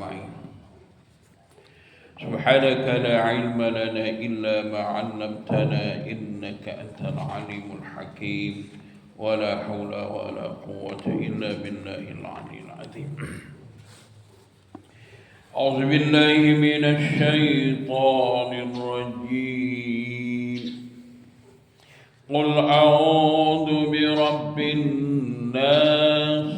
أجمعين. سبحانك لا علم لنا إلا ما علمتنا إنك أنت العليم الحكيم ولا حول ولا قوة إلا بالله العلي العظيم. أعوذ بالله من الشيطان الرجيم. قل أعوذ برب الناس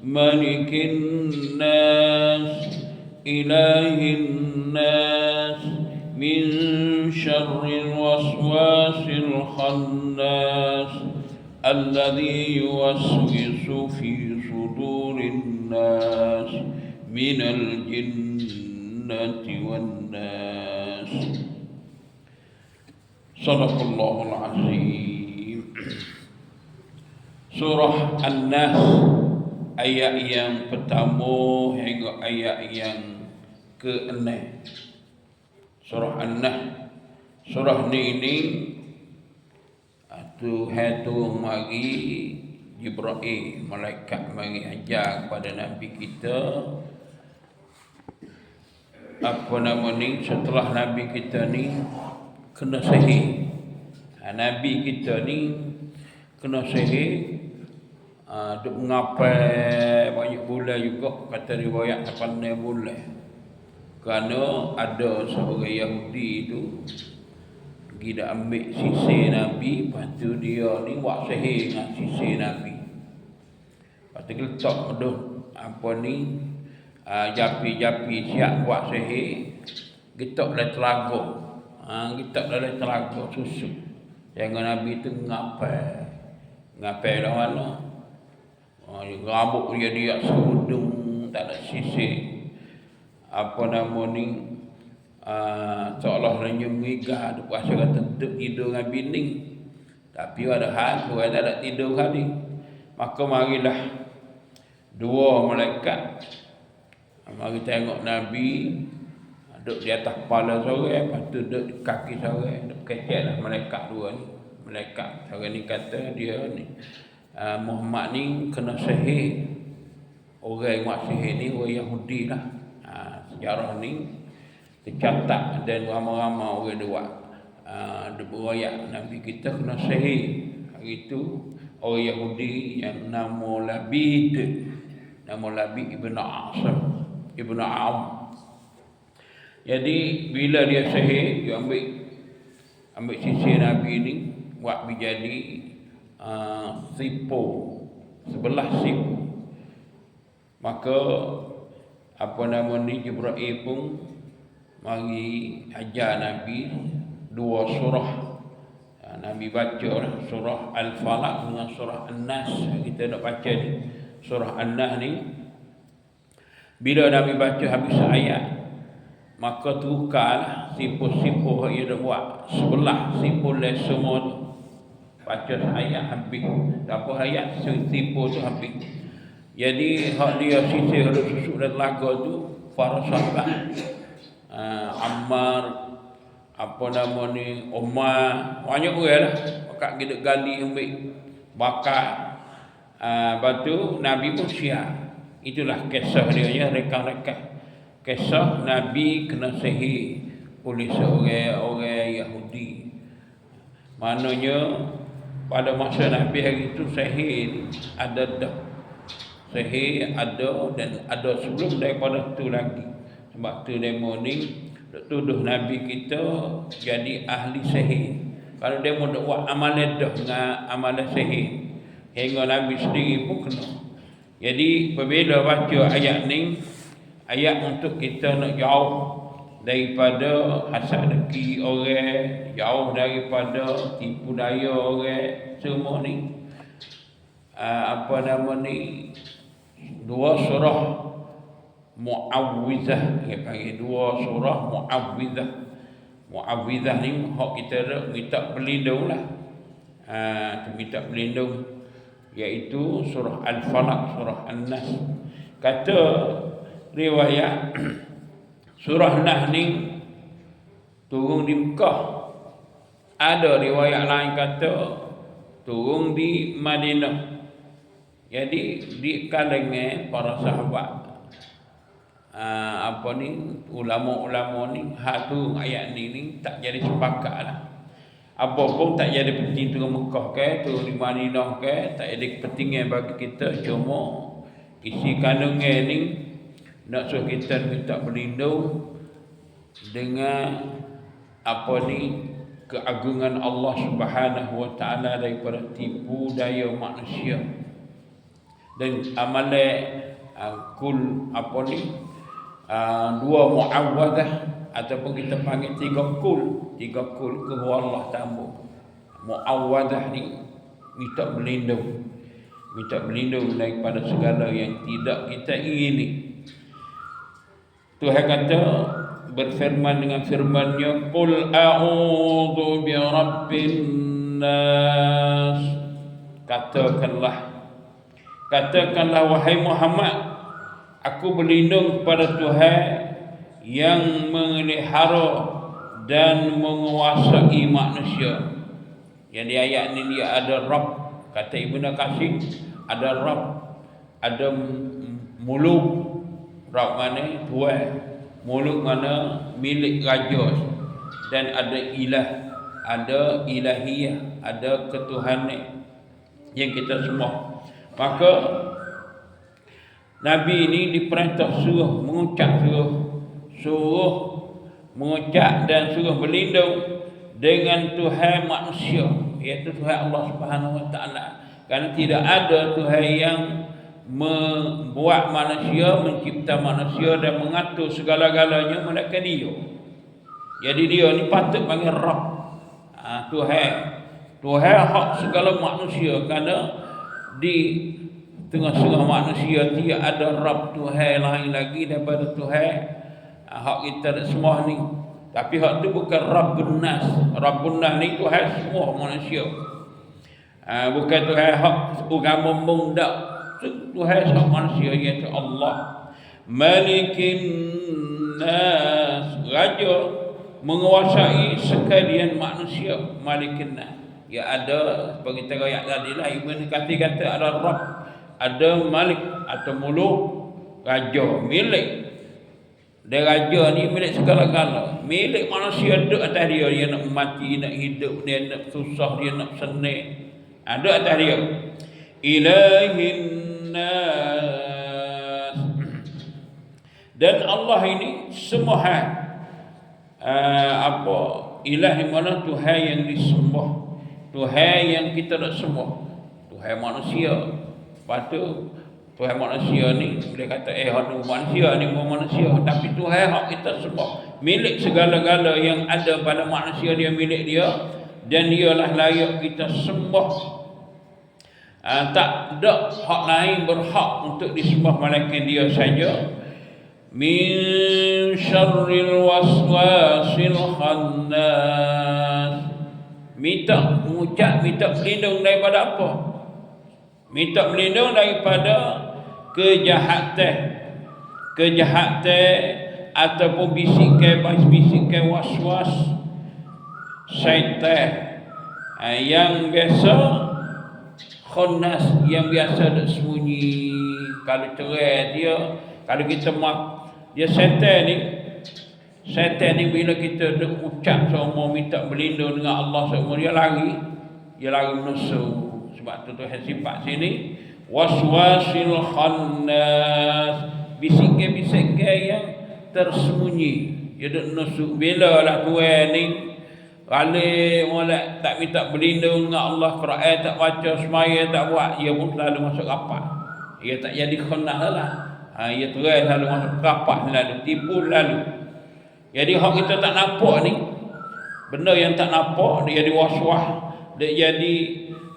ملك الناس إله الناس من شر الوسواس الخناس الذي يوسوس في صدور الناس من الجنة والناس. صدق الله العظيم. Surah An-Nas ayat yang pertama hingga ayat yang ke-6. Surah An-Nas. Surah ni Tuhan tu mari Jibril malaikat mari ajar kepada Nabi kita apa nama ni, setelah Nabi kita ni kena sihir. Nabi kita ni kena sihir, duk mengapai banyak bulan juga, kata riwayat 8 bulan. Kerana ada seorang Yahudi tu pergi dah ambil sisir Nabi, lepas tu dia ni buat sihir dengan sisir Nabi. Lepas tu letak dah apa ni, japi-japi siap buat sihir, getok dalam telaga. Getok dalam telaga susu. Jangan Nabi tu ngapai dalam mana. Rambut dia serudung, tak ada sisir. Apa nama ni, seolah nyemigah, dia puasa kata tidur dengan bini. Tapi ada hal tu tak ada tidur kali. Maka marilah dua malaikat mari tengok Nabi duduk di atas kepala seorang, lepas tu duduk di kaki seorang, duduk kecek lah malaikat dua ni. Malaikat seorang ni kata dia ni Muhammad ni kena sihir. Orang yang buat sihir ni orang Yahudi lah. Sejarah ni tercatat dan ramai-ramai orang dia buat beriwayat Nabi kita kena sihir. Hari itu orang Yahudi yang nama Labid ibn Asim ibn Am. Jadi bila dia sihir, dia ambil sisir Nabi ni buat menjadi sipo, 11 sipo. Maka apa nama ni, Jibril pun mari ajar Nabi dua surah. Nabi baca surah Al-Falaq dengan surah An-Nas. Kita nak baca ni surah An-Nas ni. Bila Nabi baca habis ayat, maka tukarlah sipo-sipo yang dia buat, 11 sipo les semua tu. Baca ayat habis, apa ayat sipo tu habis. Jadi hak dia sisir susuk dan telaga tu para sahabat, Ammar, apa nama ni, Umar, banyak orang lah. Pakat kita gali ambil bakar batu. Nabi pun siap. Itulah kisah dia ya, rekan-rekan. Kisah Nabi kena sihir oleh seorang Yahudi. Maknanya pada masa Nabi hari itu sihir ada dah. Sihir ada dan ada sebelum daripada tu lagi. Sebab tu demo ni tuduh Nabi kita jadi ahli sihir. Kalau dia mau buat amalan dah dengan amalan sihir, hingga Nabi sendiri pun kena. Jadi apabila baca ayat ni, ayat untuk kita nak jauh daripada hasad dengki orang, jauh daripada tipu daya orang semua ni. Apa nama ni, dua surah Mu'awwizah, dia panggil dua surah Mu'awwizah. Mu'awwizah ni hak kita minta berlindung lah. Minta berlindung, iaitu surah Al-Falaq, surah An-Nas. Kata riwayat surah Nas ni turun di Mekah. Ada riwayat lain kata turun di Madinah. Jadi di kalangan para sahabat ulama-ulama ni tu ayat ni tak jadi sepakat lah. Apa pun tak jadi penting tu Mekah ke tu di Madinah ke, tak ada kepentingan bagi kita. Cuma isi kandungan ni nak suruh kita minta berlindung dengan keagungan Allah Subhanahu wa taala daripada tipu daya manusia. Dan amalan dua muawwadah ataupun kita panggil tiga kul ke Allah tambah. Muawwadah ni minta berlindung daripada segala yang tidak kita ingini. Tuhan kata berfirman dengan firman-Nya, qul a'udzu bi rabbin nas. Katakanlah wahai Muhammad, aku berlindung kepada Tuhan yang memelihara dan menguasai manusia. Yang di ayat ini dia ada Rabb. Kata Ibnu Katsir, ada Rabb, ada muluk. Rabb mana? Tuhan. Muluk mana? Milik raja. Dan ada ilah, ada ilahiyah, ada ketuhanan yang kita sembah. Maka Nabi ini diperintah suruh mengucap dan suruh berlindung dengan Tuhan manusia, iaitu Tuhan Allah Subhanahu wa taala. Kerana tidak ada Tuhan yang membuat manusia, mencipta manusia dan mengatur segala-galanya melainkan Dia. Jadi Dia ni patut panggil Rabb. Tuhan hak segala manusia, kerana di tengah-tengah manusia tidak ada Rabb Tuhan lain lagi daripada Tuhan hak kita semua ni. Tapi hak tu bukan Rabbun Nas. Rabbun Nas ni Tuhan semua manusia. Bukan Tuhan hak agama mundak. Tuhan hak manusia, iaitu Allah Malikin Nas, raja menguasai sekalian manusia. Malikin Nas, ya ada seperti kita ayat tadi lah, Ibnu Katsir kata ada Rabb, ada Malik atau muluk, raja, milik. Dan raja ni milik segala-gala. Milik manusia duduk atas dia. Dia nak mati, nak hidup, dia nak susah, dia nak senang, ada atas dia. Ilahin nas. Dan Allah ini semua ilah yang mana? Tuhan yang disembah, Tuhan yang kita nak sembah, Tuhan manusia. Lepas tu Tuhan manusia ni boleh kata manusia ni bukan manusia, tapi Tuhan hak kita sembah, milik segala-gala yang ada pada manusia, dia milik dia dan dialah layak kita sembah. Tak ada hak lain berhak untuk disembah melainkan Dia saja. Min syarril waswasil khannas. Minta berlindung daripada apa? Minta berlindung daripada kejahatan ataupun bisikan waswas syaitan yang biasa khannas, yang biasa duk sembunyi. Kalau cerai dia, kalau kita dia syaitan ni bila kita duk ucap semua minta berlindung dengan Allah semua, dia lari menusuk. Sebab tu Tuhan sifat sini waswasil khannas, bisikan-bisikan yang tersembunyi. Dia duk nusuk. Bila lah Tuhan ni balik molek tak minta berlindung dengan Allah, Quran tak baca, semaya tak buat, ia pun selalu masuk rapat. Ia tak jadi khannas lah. Ia terus selalu masuk rapat, selalu tipu lalu. Jadi hak kita tak nampak ni, benda yang tak nampak, dia jadi waswas, dia jadi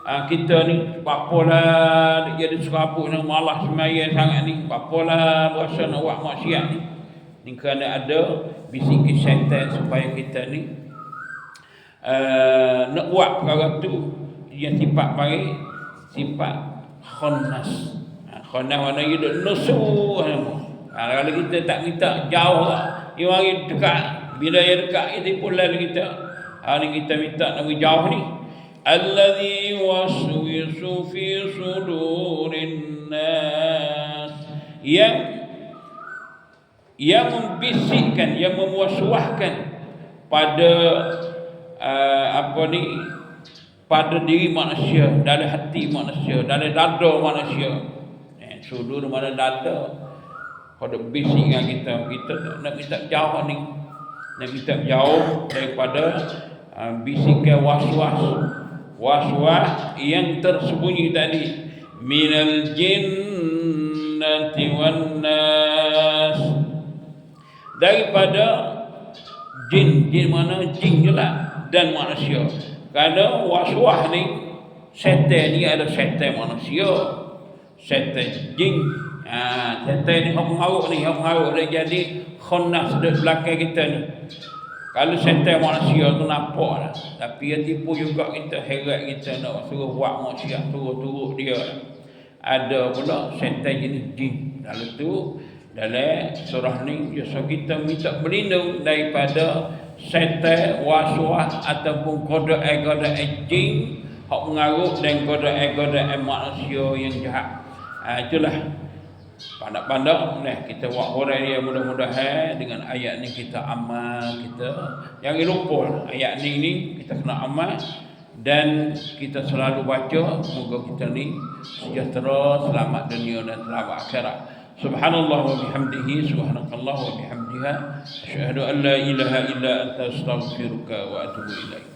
kita ni papolah, dia jadi serabut dengan malas semaya sangat ni, papolah berasa nak buat maksiat ni. Ni kerana ada bisikan syaitan supaya kita ni nak buat perkara tu yang sifat baik, sifat khannas. Khannas mana dia duk nusuk. Kalau kita tak minta jauh lah, dia mari dekat. Bila dia dekat, dia tipu lalu kita. Hari kita minta nak jauh ni. Alladhi waswisu fi sudurin nas, yang yang membisikkan, yang memuaswahkan pada pada diri manusia, dalam hati manusia, dalam dada manusia. Sudur mana dada, kalau bisik dengan kita nak minta jauh ni, nak minta jauh daripada bisikan was-was yang tersembunyi tadi, minal jinnati wan nas, daripada jin mana jin lah dan manusia. Kerana was-was ni, syaitan ni ada syaitan manusia, syaitan jin. Syaitan ni hok mengaruk dia jadi khannas di belakang kita ni. Kalau syaitan manusia tu nampak lah, tapi dia tipu juga kita, heret kita nak suruh buat maksiat, suruh turut dia. Ada pula syaitan jenis jin. Lalu tu dalam surah ni biasa kita minta berlindung daripada syaitan was-was ataupun goda-goda jin hok mengaruk dan goda-goda manusia yang jahat. Itulah pandang-pandang kita buat orang dia, mudah-mudahan dengan ayat ni kita amal, kita jangan lupa ayat ni kita kena amal dan kita selalu baca, semoga kita ni sejahtera, selamat dunia dan selamat akhirat. Subhanallah wa bihamdihi, subhanakallah wa bihamdiha, asyhadu an la ilaha illa anta, astaghfiruka wa atubu ilaik.